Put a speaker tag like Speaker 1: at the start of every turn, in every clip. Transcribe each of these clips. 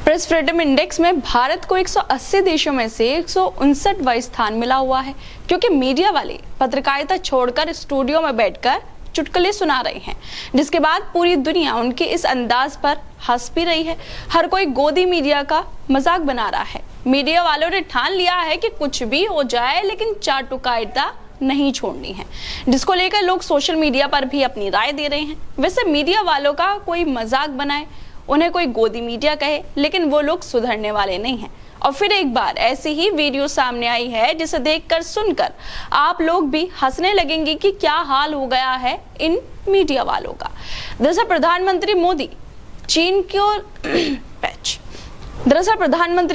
Speaker 1: Press freedom index में भारत को 180 देशों में से 159वां स्थान मिला हुआ है, क्योंकि मीडिया वाले पत्रकारिता छोड़कर स्टूडियो में बैठकर चुटकुले सुना रहे हैं, जिसके बाद पूरी दुनिया उनके इस अंदाज पर हंस भी रही है। हर कोई गोदी मीडिया का मजाक बना रहा है। मीडिया वालों ने ठान लिया है कि कुछ भी हो जाए लेकिन चाटुकारिता नहीं छोड़नी है, जिसको लेकर लोग सोशल मीडिया पर भी अपनी राय दे रहे हैं। वैसे मीडिया वालों का कोई मजाक बनाए, उन्हें कोई गोदी मीडिया कहे, लेकिन वो लोग सुधरने वाले नहीं हैं। और फिर एक बार ऐसी ही वीडियो सामने आई है, जिसे देखकर सुनकर आप लोग भी हंसने लगेंगे कि क्या हाल हो गया है इन मीडिया वालों का। दरअसल प्रधानमंत्री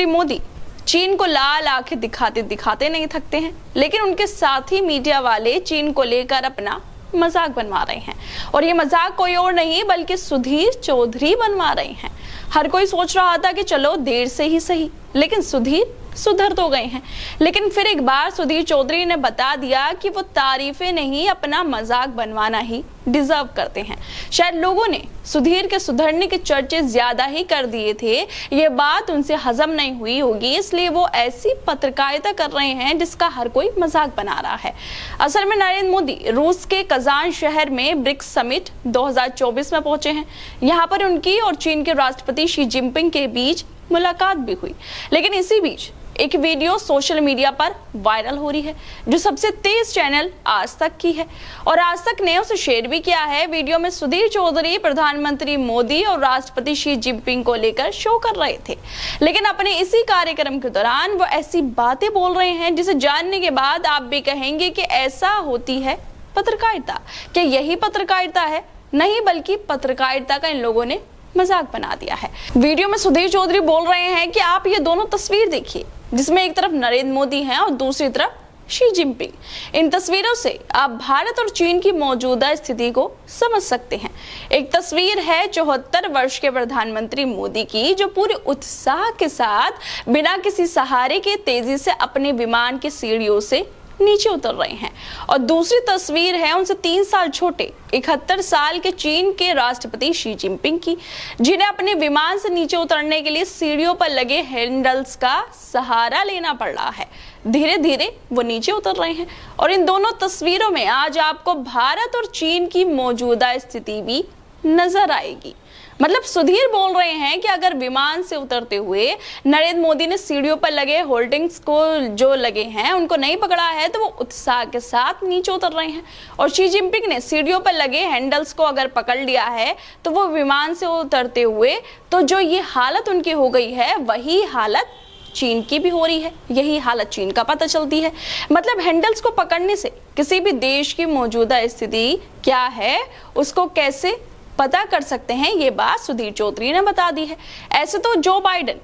Speaker 1: मोदी चीन को लाल आंखें दिखाते दिखाते नहीं थकते हैं, लेकिन उनके साथ ही मीडिया वाले चीन को लेकर अपना मजाक बनवा रहे हैं। और ये मजाक कोई और नहीं बल्कि सुधीर चौधरी बनवा रहे हैं। हर कोई सोच रहा था कि चलो देर से ही सही, लेकिन सुधीर सुधर तो गए हैं। लेकिन फिर एक बार सुधीर चौधरी ने बता दिया कि वो तारीफें नहीं, अपना मजाक बनवाना ही डिजर्व करते हैं। शायद लोगों ने सुधीर के सुधरने के चर्चे ज्यादा ही कर दिए थे, ये बात उनसे हजम नहीं हुई होगी, इसलिए वो ऐसी पत्रकारिता कर रहे हैं जिसका हर कोई मजाक बना रहा है। असल में नरेंद्र मोदी रूस के कजान शहर में ब्रिक्स समिट 2024 में पहुंचे हैं। यहाँ पर उनकी और चीन के राष्ट्रपति शी जिनपिंग के बीच मुलाकात भी हुई। लेकिन इसी बीच एक वीडियो सोशल मीडिया पर वायरल हो रही है, जो सबसे तेज चैनल आज तक की है, और आज तक ने उसे शेयर भी किया है। वीडियो में सुधीर चौधरी प्रधानमंत्री मोदी और राष्ट्रपति शी जिनपिंग को लेकर शो कर रहे थे, लेकिन अपने इसी कार्यक्रम के दौरान वो ऐसी बातें बोल रहे हैं जिसे जानने के बाद आप भी कहेंगे कि ऐसा होती है पत्रकारिता। क्या यही पत्रकारिता है? नहीं, बल्कि पत्रकारिता का इन लोगों ने मजाक बना दिया है। वीडियो में सुधीर चौधरी बोल रहे हैं कि आप ये दोनों तस्वीर देखिए, जिसमें एक तरफ नरेंद्र मोदी हैं और दूसरी तरफ शी जिनपिंग। इन तस्वीरों से आप भारत और चीन की मौजूदा स्थिति को समझ सकते हैं। एक तस्वीर है 74 वर्ष के प्रधानमंत्री मोदी की, जो पूरे उत्साह के साथ बिना किसी सहारे के तेजी से अपने विमान की सीढ़ियों से नीचे उतर रहे हैं, और दूसरी तस्वीर है उनसे 3 साल छोटे 71 साल के चीन के राष्ट्रपति शी जिनपिंग की, जिन्हें अपने विमान से नीचे उतरने के लिए सीढ़ियों पर लगे हैंडल्स का सहारा लेना पड़ रहा है। धीरे धीरे वो नीचे उतर रहे हैं, और इन दोनों तस्वीरों में आज आपको भारत और चीन की मौजूदा स्थिति भी नजर आएगी। मतलब सुधीर बोल रहे हैं कि अगर विमान से उतरते हुए नरेंद्र मोदी ने सीढ़ियों पर लगे होल्डिंग्स को जो लगे हैं उनको नहीं पकड़ा है, तो वो उत्साह के साथ नीचे उतर रहे हैं, और शी जिनपिंग ने सीढ़ियों पर लगे हैंडल्स को अगर पकड़ लिया है तो वो विमान से उतरते हुए तो जो ये हालत उनकी हो गई है, वही हालत चीन की भी हो रही है। यही हालत चीन का पता चलती है। मतलब हैंडल्स को पकड़ने से किसी भी देश की मौजूदा स्थिति क्या है उसको कैसे पता कर सकते हैं, ये बात सुधीर चौधरी ने बता दी है। ऐसे तो जो बाइडेन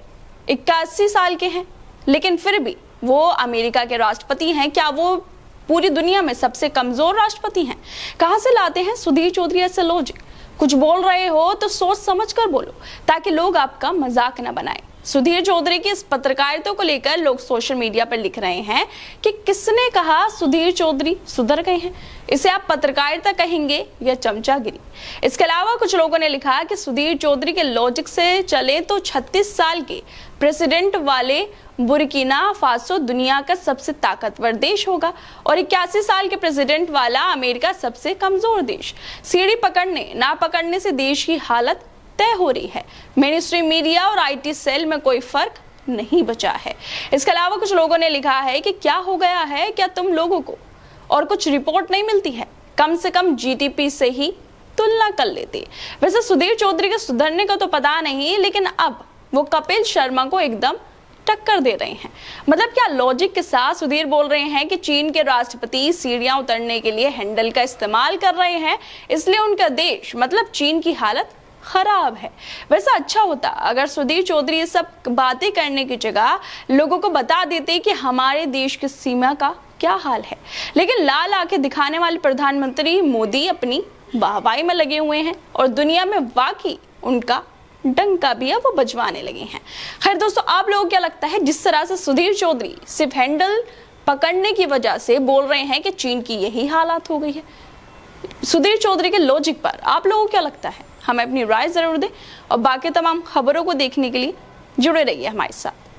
Speaker 1: 81 साल के हैं, लेकिन फिर भी वो अमेरिका के राष्ट्रपति हैं। क्या वो पूरी दुनिया में सबसे कमजोर राष्ट्रपति हैं? कहां से लाते हैं सुधीर चौधरी ऐसे लॉजिक? कुछ बोल रहे हो तो सोच समझ कर बोलो, ताकि लोग आपका मजाक न बनाए। सुधीर चौधरी की इस पत्रकारिता को लेकर लोग सोशल मीडिया पर लिख रहे हैं कि किसने कहा सुधीर चौधरी सुधर गए हैं? इसे आप पत्रकारिता कहेंगे या चमचागिरी? इसके अलावा कुछ लोगों ने लिखा कि सुधीर चौधरी के लॉजिक से चले तो 36 साल के प्रेसिडेंट वाले बुर्किना फासो दुनिया का सबसे ताकतवर देश होगा, और 81 साल के प्रेसिडेंट वाला अमेरिका सबसे कमजोर देश। सीढ़ी पकड़ने ना पकड़ने से देश की हालत तय हो रही है। मेन स्ट्रीम मीडिया और आईटी सेल में कोई फर्क नहीं बचा है। इसके अलावा कुछ लोगों ने लिखा है कि क्या हो गया है, क्या तुम लोगों को और कुछ रिपोर्ट नहीं मिलती है? कम से कम जीडीपी से ही तुलना कर लेते। वैसे सुधीर चौधरी के सुधरने का तो पता नहीं, लेकिन अब वो कपिल शर्मा को एकदम टक्कर दे रहे हैं। मतलब क्या लॉजिक के साथ सुधीर बोल रहे हैं कि चीन के राष्ट्रपति सीढ़ियां उतरने के लिए हैंडल का इस्तेमाल कर रहे हैं, इसलिए उनका देश मतलब चीन की हालत खराब है। वैसा अच्छा होता अगर सुधीर चौधरी ये सब बातें करने की जगह लोगों को बता देते कि हमारे देश की सीमा का क्या हाल है। लेकिन लाल आंखें दिखाने वाले प्रधानमंत्री मोदी अपनी वाहवाही में लगे हुए हैं, और दुनिया में वाकई उनका डंका भी है वो बजवाने लगे हैं। खैर दोस्तों, आप लोगों को क्या लगता है, जिस तरह से सुधीर चौधरी सिर्फ हैंडल पकड़ने की वजह से बोल रहे हैं कि चीन की यही हालात हो गई है, सुधीर चौधरी के लॉजिक पर आप लोगों को क्या लगता है? हमें अपनी राय जरूर दें, और बाकी तमाम खबरों को देखने के लिए जुड़े रहिए हमारे साथ।